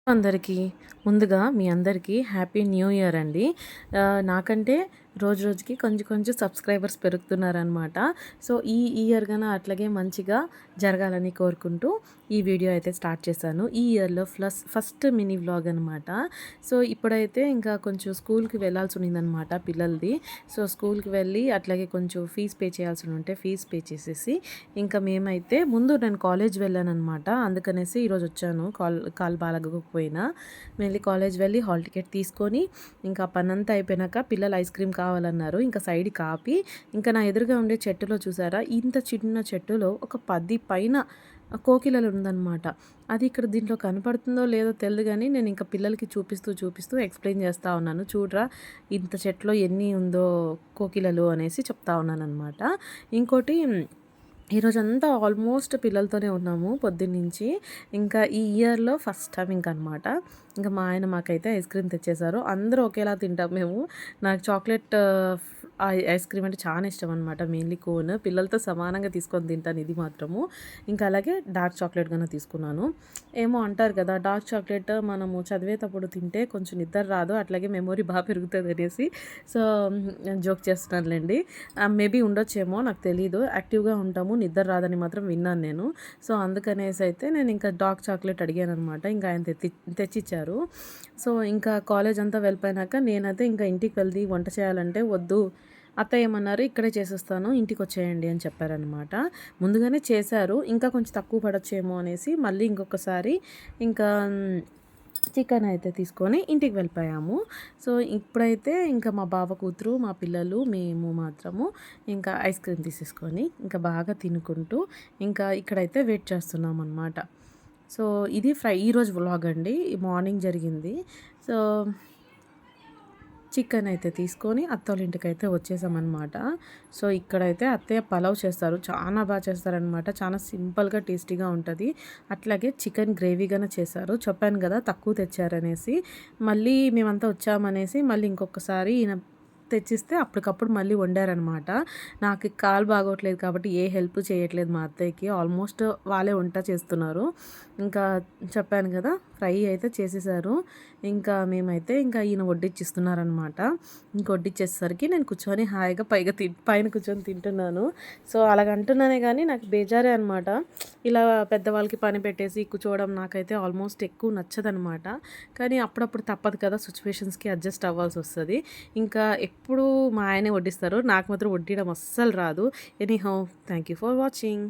అందరికీ ముందుగా మీ అందరికీ హ్యాపీ న్యూ ఇయర్ అండి. నాకంటే రోజు రోజుకి కొంచెం కొంచెం సబ్స్క్రైబర్స్ పెరుగుతున్నారనమాట. సో ఈ ఇయర్ గన అట్లాగే మంచిగా జరగాలని కోరుకుంటూ ఈ వీడియో అయితే స్టార్ట్ చేశాను. ఈ ఇయర్‌లో ఫస్ట్ మినీ వ్లాగ్ అనమాట. సో ఇప్పుడైతే ఇంకా కొంచెం స్కూల్‌కి వెళ్ళాల్సి ఉన్నిందనమాట పిల్లలది. సో స్కూల్‌కి వెళ్ళి అట్లాగే కొంచెం ఫీజ్ పే చేయాల్సి ఉంటే ఫీజ్ పే చేసేసి ఇంకా మేమైతే ముందు నేను కాలేజ్ వెళ్ళాననమాట. అందుకనేసి ఈరోజు వచ్చాను. కాలు బాలేకపోయినా వెళ్ళి కాలేజ్ వెళ్ళి హాల్ టికెట్ తీసుకొని ఇంకా పనంతా అయిపోయినాక పిల్లలు ఐస్ క్రీమ్ కావాలన్నారు. ఇంకా సైడ్‌కి ఆపి ఇంకా నా ఎదురుగా ఉండే చెట్టులో చూసారా, ఇంత చిన్న చెట్టులో ఒక 10 పైన కోకిలలు ఉందనమాట. అది ఇక్కడ దీంట్లో కనపడుతుందో లేదో తెలీదు గానీ నేను ఇంకా పిల్లలకి చూపిస్తూ ఎక్స్‌ప్లెయిన్ చేస్తా ఉన్నాను. చూడరా ఇంత చెట్లో ఎన్ని ఉందో కోకిలలు అనేసి చెప్తా ఉన్నాననమాట. ఇంకోటి ఈరోజంతా ఆల్మోస్ట్ పిల్లలతోనే ఉన్నాము పొద్దున్నుంచి. ఇంకా ఈ ఇయర్‌లో ఫస్ట్ టైం ఇంకనమాట. ఇంకా మా ఆయన మాకైతే ఐస్ క్రీమ్ తెచ్చేశారు. అందరూ ఒకేలా తింటాం మేము. నాకు చాక్లెట్ ఐస్ క్రీమ్ అంటే చాలా ఇష్టం అనమాట. Mainly cone. పిల్లలతో సమానంగా తీసుకొని తింటాను ఇది మాత్రము. ఇంకా అలాగే డార్క్ చాక్లెట్ గన తీసుకున్నాను. ఏమో అంటారు కదా, డార్క్ చాక్లెట్ మనము చదివేటప్పుడు తింటే కొంచెం నిద్ర రాదు. అట్లాగే మెమొరీ బాగా పెరుగుతదనేసి. సో జోక్ చేస్తున్నానులెండి. మేబీ ఉండొచ్చేమో నాకు తెలీదు. యాక్టివ్‌గా ఉంటాము, నిద్ర రాదని మాత్రం విన్నాను నేను. సో అందుకనేసి అయితే నేను ఇంకా డార్క్ చాక్లెట్ అడిగాననమాట. ఇంకా ఆయన తెచ్చిచ్చారు. సో ఇంకా కాలేజ్ అంతా వెళ్ళిపోయినాక నేనైతే ఇంకా ఇంటికి వెళ్ళి వంట చేయాలంటే వద్దు, అత్తయ్య ఏమన్నారు, ఇక్కడే చేసేస్తాను ఇంటికొచ్చేయండి అని చెప్పారనమాట. ముందుగానే చేశారు. ఇంకా కొంచెం తక్కువ పడొచ్చేమో అనేసి మళ్ళీ ఇంకొకసారి ఇంకా చికెన్ అయితే తీసుకొని ఇంటికి వెళ్ళిపోయాము. సో ఇప్పుడైతే ఇంకా మా బావ కూతురు, మా పిల్లలు, మేము మాత్రము ఇంకా ఐస్ క్రీమ్ తీసేసుకొని ఇంకా బాగా తినుకుంటూ ఇంకా ఇక్కడైతే వెయిట్ చేస్తున్నామన్నమాట. సో ఇది ఈరోజు వ్లాగ్ అండి. మార్నింగ్ జరిగింది. సో చికెన్ అయితే తీసుకొని అత్తోళ్ళ ఇంటికైతే వచ్చేసామన్నమాట. సో ఇక్కడైతే అత్తయ్య పలావ్ చేస్తారు. చాలా బాగా చేస్తారనమాట. చాలా సింపుల్‌గా టేస్టీగా ఉంటది. అట్లాగే చికెన్ గ్రేవీగానే చేశారు. చెప్పాను కదా తక్కువ తెచ్చారనేసి. మళ్ళీ మేమంతా వచ్చామనేసి మళ్ళీ ఇంకొకసారి ఈయన తెచ్చిస్తే అప్పటికప్పుడు మళ్ళీ వండారనమాట. నాకు కాలు బాగోట్లేదు కాబట్టి ఏ హెల్ప్ చేయట్లేదు మా అత్తయ్యకి. ఆల్మోస్ట్ వాళ్ళే వంట చేస్తున్నారు. ఇంకా చెప్పాను కదా, ఫ్రై అయితే చేసేసారు. ఇంకా మేమైతే ఇంకా ఈయన వడ్డిచ్చిస్తున్నారనమాట. ఇంక వడ్డిచ్చేసరికి నేను కూర్చొని హాయిగా పైన కూర్చొని తింటున్నాను. సో అలాగంటున్నానే కానీ నాకు బేజారే అనమాట. ఇలా పెద్దవాళ్ళకి పని పెట్టేసి కూర్చోవడం నాకైతే ఆల్మోస్ట్ ఎక్కువ నచ్చదనమాట. కానీ అప్పుడప్పుడు తప్పదు కదా, సిచ్యువేషన్స్‌కి అడ్జస్ట్ అవ్వాల్సి వస్తది. ఇంకా ఎప్పుడూ మా ఆయనే వడ్డిస్తారు. నాకు మాత్రం వడ్డియడం అస్సలు రాదు. Anyhow, thank you for watching.